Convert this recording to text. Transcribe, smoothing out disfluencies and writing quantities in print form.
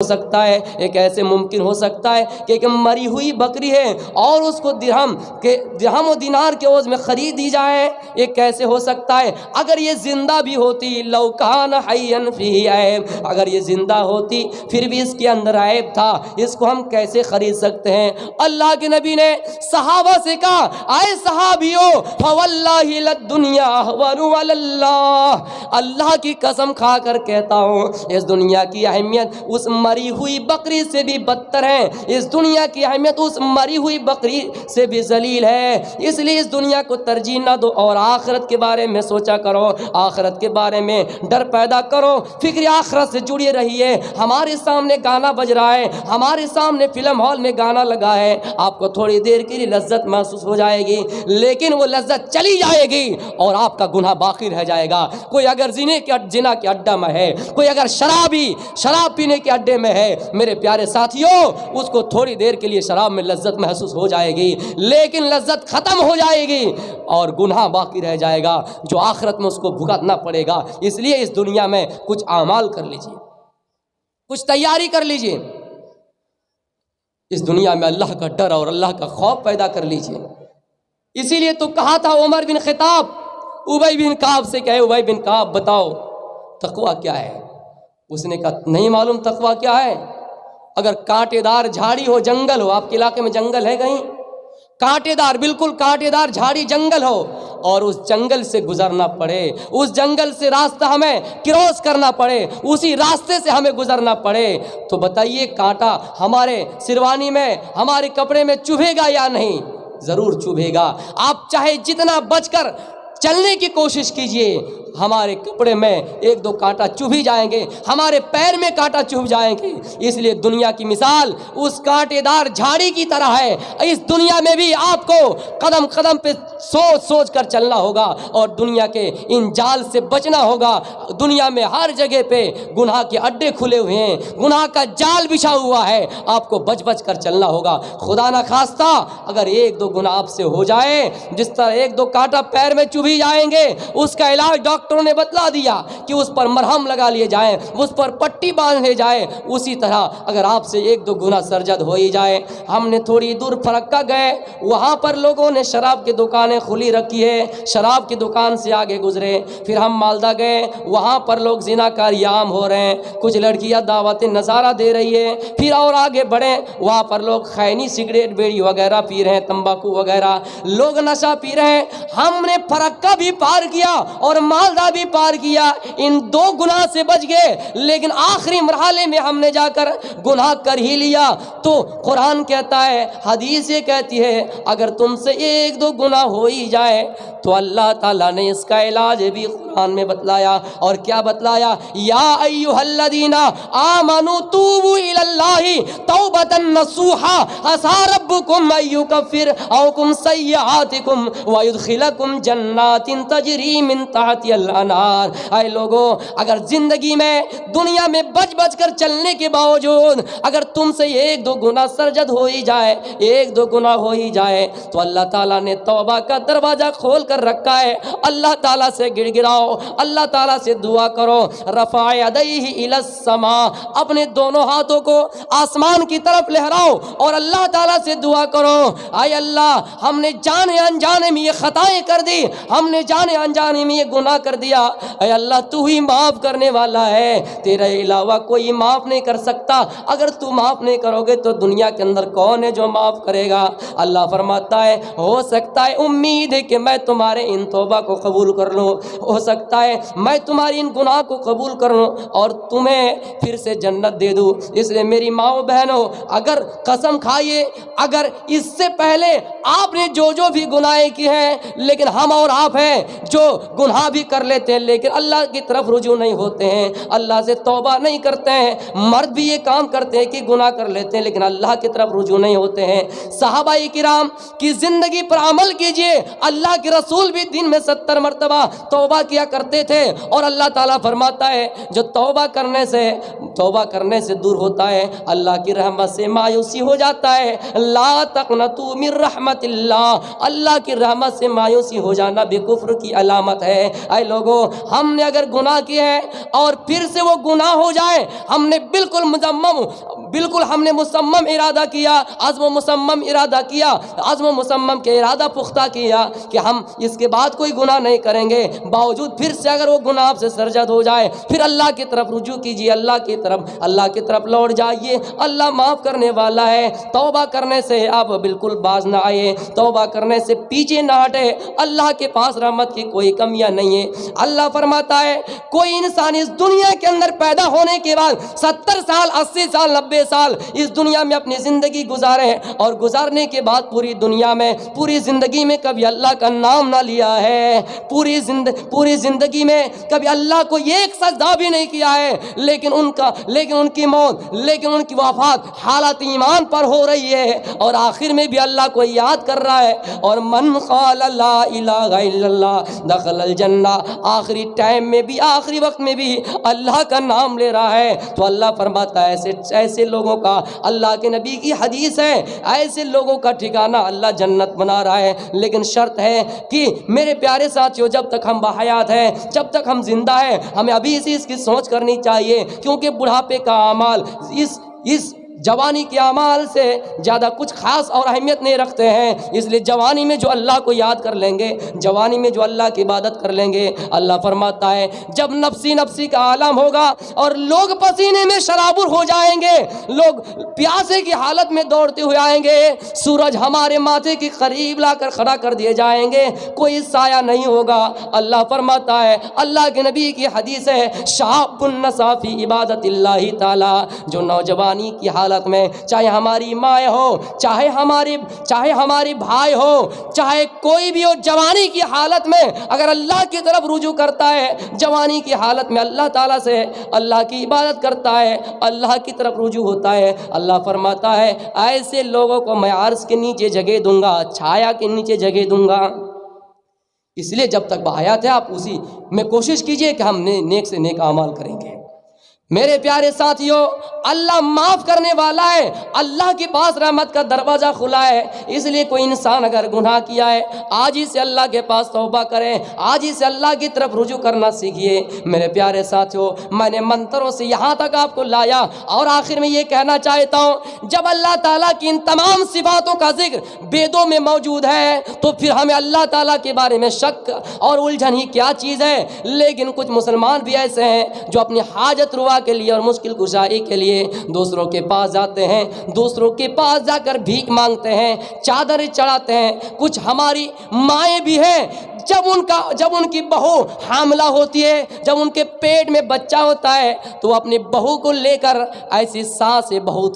سکتا ہے؟ یہ کیسے ممکن ہو سکتا ہے کہ ایک مری ہوئی بکری ہے اور اس کو درہم و دینار کے عوض میں خرید دی جائے؟ یہ کیسے ہو سکتا ہے؟ اگر یہ زندہ بھی ہوتی، لو کان حیا فیہ عیب، اگر یہ زندہ ہوتی پھر بھی اس کے اندر عیب تھا، اس کو ہم کیسے خرید سکتے ہیں؟ اللہ کے نبی نے صحابہ سے کہا، اے صحابیو فواللہ للدنیا احور علی اللہ، اللہ کی قسم کھا کر کہتا ہوں اس دنیا کی اہمیت اس مری ہوئی بکری سے بھی بدتر ہے، اس دنیا کی اہمیت اس مری ہوئی بکری سے بھی ذلیل ہے۔ اس لیے اس دنیا کو ترجیح نہ دو اور آخرت کے بارے میں سوچا کرو، آخرت کے بارے میں ڈر پیدا کرو، فکر آخرت سے جڑے رہیے۔ ہمارے سامنے گانا بج رہا ہے، ہمارے سامنے فلم ہال میں گانا لگا ہے، آپ کو تھوڑی دیر کے لیے لذت محسوس ہو جائے گی، لیکن وہ لذت چلی جائے گی اور آپ کا گناہ باقی رہ جائے گا۔ کوئی اگر زنا کے اڈا میں ہے، کوئی اگر شراب پینے کے اڈے میں ہے، میرے پیارے ساتھیوں، اس کو تھوڑی دیر کے لیے شراب میں لذت محسوس ہو جائے گی، لیکن لذت ختم ہو جائے گی اور گناہ باقی رہ جائے گا جو آخرت میں اس کو بھگتنا پڑے گا۔ اس لیے اس دنیا میں کچھ اعمال کر لیجئے، کچھ تیاری کر لیجئے، اس دنیا میں اللہ کا ڈر اور اللہ کا خوف پیدا کر لیجئے۔ اسی لیے تو کہا تھا عمر بن خطاب ابی بن کعب سے، کہ ابی بن کعب بتاؤ تقویٰ کیا ہے؟ اس نے کہا نہیں معلوم تقویٰ کیا ہے۔ اگر کانٹے دار جھاڑی ہو، جنگل ہو، آپ کے علاقے میں جنگل ہے کہیں؟ کانٹے دار، بالکل کانٹے دار جھاڑی جنگل ہو اور اس جنگل سے گزرنا پڑے، اس جنگل سے راستہ ہمیں کراس کرنا پڑے، اسی راستے سے ہمیں گزرنا پڑے، تو بتائیے کانٹا ہمارے شیروانی میں، ہمارے کپڑے میں چبھے گا یا نہیں؟ ضرور چبھے گا۔ آپ چاہے جتنا بچ کر چلنے کی کوشش کیجئے، ہمارے کپڑے میں ایک دو کانٹا چبھ ہی جائیں گے، ہمارے پیر میں کانٹا چبھ جائیں گے۔ اس لیے دنیا کی مثال اس کانٹے دار جھاڑی کی طرح ہے۔ اس دنیا میں بھی آپ کو قدم قدم پہ سوچ سوچ کر چلنا ہوگا اور دنیا کے ان جال سے بچنا ہوگا۔ دنیا میں ہر جگہ پہ گناہ کے اڈے کھلے ہوئے ہیں، گناہ کا جال بچھا ہوا ہے، آپ کو بچ بچ کر چلنا ہوگا۔ خدا نہ خواستہ اگر ایک دو گناہ آپ سے ہو جائے، جس طرح ایک دو کانٹا پیر میں چبھ ہی جائیں گے، اس کا علاج ڈاکٹروں نے بتلا دیا کہ اس پر مرہم لگا لیے جائیں، اس پر پٹی باندھ لے جائے، اسی طرح اگر آپ سے ایک دو گناہ سرزد ہو ہی جائے۔ ہم نے تھوڑی دور فرقہ گئے، وہاں پر لوگوں نے شراب کی دکانیں کھلی رکھی ہے، شراب کی دکان سے آگے گزرے۔ پھر ہم مالدہ گئے، وہاں پر لوگ زنا کاری عام ہو رہے ہیں، کچھ لڑکیاں دعوت نظارہ دے رہی ہے۔ پھر اور آگے بڑھے، وہاں پر لوگ خینی سگریٹ بیڑی وغیرہ پی رہے ہیں، تمباکو وغیرہ، لوگ نشہ پی رہے ہیں۔ ہم نے فرقہ بھی پار کیا اور مالدہ بھی پار کیا، ان دو گناہ سے بچ گئے، لیکن آخری مرحلے میں ہم نے جا کر گناہ کر ہی لیا۔ تو قرآن کہتا ہے، حدیث یہ کہتی ہے، اگر تم سے ایک دو گناہ ہو ہی جائے تو اللہ تعالیٰ نے اس کا علاج بھی قرآن میں بتلایا۔ اور کیا بتلایا؟ یا ایھا الذین آمنوا توبوا الی اللہ توبۃ نصوحا عسیٰ ربکم ان یکفر عنکم سیئاتکم ویدخلکم جنات تجری من تحتہا الانہار۔ اے لوگو، اگر زندگی میں دنیا میں بچ بچ کر چلنے کے باوجود اگر تم سے ایک دو گناہ سرزد ہو ہی جائے، ایک دو گناہ ہو ہی جائے، تو اللہ تعالیٰ نے توبہ کا دروازہ کھول کر رکھا ہے۔ اللہ تعالیٰ سے گڑ گڑاؤ، اللہ تعالیٰ سے دعا کرو۔ رفع یدیہ الی السماء، اپنے دونوں ہاتھوں کو آسمان کی طرف لہراؤ اور اللہ تعالیٰ سے دعا کرو، اے اللہ، ہم نے جانے انجانے میں یہ خطائیں کر دی، ہم نے جانے انجانے میں یہ گناہ کر دیا، اے اللہ تو ہی معاف کرنے والا ہے، تیرے علاوہ کوئی معاف نہیں کر سکتا، اگر تو معاف نہیں کرو گے تو دنیا کے اندر کون ہے جو معاف کرے گا؟ اللہ فرماتا ہے، ہو سکتا ہے، امید ہے کہ میں تمہارے ان توبہ کو قبول کر لوں، ہو سکتا ہے میں تمہاری ان گناہ کو قبول کر لوں اور تمہیں پھر سے جنت دے دوں۔ اس لیے میری ماؤں بہنوں، اگر قسم کھائیے، اگر اس سے پہلے آپ نے جو بھی گناہیں کی ہیں، لیکن ہم اور آپ ہیں جو گناہ بھی کر لیتے ہیں لیکن اللہ کی طرف رجوع نہیں ہوتے ہیں، اللہ سے توبہ نہیں کرتے ہیں۔ مرد بھی یہ کام کرتے ہیں کہ گناہ کر لیتے ہیں لیکن اللہ کی طرف رجوع نہیں ہوتے ہیں۔ صحابہ کرام کی زندگی پر عمل کیجئے، اللہ کے رسول بھی دن میں 70 مرتبہ توبہ کیا کرتے تھے، اور اللہ تعالیٰ فرماتا ہے جو توبہ کرنے سے دور ہوتا ہے، اللہ کی رحمت سے مایوسی ہو جاتا ہے۔ لا تقنطوا من رحمت اللہ، اللہ کی رحمت سے مایوسی ہو جانا یہ کفر کی علامت ہے۔ اے لوگوں، ہم نے اگر گناہ کیے ہیں اور پھر سے وہ گناہ ہو جائے، ہم نے بالکل ہم نے مصمم ارادہ کیا، عزم و مصمم ارادہ کیا، عزم و مصمم کے ارادہ پختہ کیا کہ ہم اس کے بعد کوئی گناہ نہیں کریں گے، باوجود پھر سے اگر وہ گناہ آپ سے سرزد ہو جائے، پھر اللہ کی طرف رجوع کیجیے، اللہ کی طرف لوٹ جائیے۔ اللہ معاف کرنے والا ہے۔ توبہ کرنے سے آپ بالکل باز نہ آئے، توبہ کرنے سے پیچھے نہ ہٹے۔ اللہ کے پاس رحمت کی کوئی کمیاں نہیں ہے۔ اللہ فرماتا ہے کوئی انسان اس دنیا کے اندر پیدا ہونے کے بعد 70 سال 80 سال 90 سال اس دنیا میں اپنی زندگی گزارے، اور گزارنے کے بعد پوری زندگی میں کبھی اللہ کا نام نہ لیا ہے، پوری زندگی میں کبھی اللہ کو ایک سجدہ بھی نہیں کیا ہے، لیکن ان کی وفات حالت ایمان پر ہو رہی ہے، اور آخر میں بھی اللہ کو یاد کر رہا ہے۔ اور من قال لا الہ الا اللہ دخل الجنہ، آخری ٹائم میں بھی، آخری وقت میں بھی اللہ کا نام لے رہا ہے، تو اللہ فرماتا ہے ایسے لوگوں کا، اللہ کے نبی کی حدیث ہے، ایسے لوگوں کا ٹھکانہ اللہ جنت بنا رہا ہے۔ لیکن شرط ہے کہ میرے پیارے ساتھیوں، جب تک ہم بحیات ہیں، جب تک ہم زندہ ہیں، ہمیں ابھی سے اس کی سوچ کرنی چاہیے، کیونکہ بڑھاپے کا اعمال اس جوانی کے اعمال سے زیادہ کچھ خاص اور اہمیت نہیں رکھتے ہیں۔ اس لیے جوانی میں جو اللہ کو یاد کر لیں گے، جوانی میں جو اللہ کی عبادت کر لیں گے، اللہ فرماتا ہے جب نفسی کا عالم ہوگا اور لوگ پسینے میں شرابور ہو جائیں گے، لوگ پیاسے کی حالت میں دوڑتے ہوئے آئیں گے، سورج ہمارے ماتھے کے قریب لا کر کھڑا کر دیے جائیں گے، کوئی سایہ نہیں ہوگا۔ اللہ فرماتا ہے، اللہ کے نبی کی حدیث ہے، شاب النسا فی عبادت اللہ تعالی، جو نوجوانی کی حالت میں، چاہے ہماری ماں ہو، چاہے ہماری بھائی ہو، چاہے کوئی بھی ہو، جوانی کی حالت میں اگر اللہ کی طرف رجوع کرتا ہے، جوانی کی حالت میں اللہ تعالیٰ سے اللہ کی عبادت کرتا ہے، اللہ کی طرف رجوع ہوتا ہے، اللہ فرماتا ہے ایسے لوگوں کو میں عرش کے نیچے جگہ دوں گا، چھایا کے نیچے جگہ دوں گا۔ اس لیے جب تک بحیات ہے آپ اسی میں کوشش کیجئے کہ ہم نیک سے نیک اعمال کریں گے۔ میرے پیارے ساتھیوں، اللہ معاف کرنے والا ہے، اللہ کے پاس رحمت کا دروازہ کھلا ہے۔ اس لیے کوئی انسان اگر گناہ کیا ہے، آج ہی سے اللہ کے پاس توبہ کریں، آج ہی سے اللہ کی طرف رجوع کرنا سیکھیے۔ میرے پیارے ساتھیوں، میں نے منتروں سے یہاں تک آپ کو لایا، اور آخر میں یہ کہنا چاہتا ہوں، جب اللہ تعالیٰ کی ان تمام صفاتوں کا ذکر ویدوں میں موجود ہے، تو پھر ہمیں اللہ تعالیٰ کے بارے میں شک اور الجھن ہی کیا چیز ہے۔ لیکن کچھ مسلمان بھی ایسے ہیں جو اپنی حاجت روا کے لیے اور مشکل کشائی کے لیے دوسروں کے پاس جاتے ہیں، دوسروں کے پاس جا کر بھیک مانگتے ہیں، چادر چڑھاتے ہیں۔ کچھ ہماری مائیں بھی ہیں، جب ان کی بہو حاملہ ہوتی ہے، جب ان کے پیٹ میں بچہ ہوتا ہے، تو اپنی بہو کو لے کر ایسی سانس بہو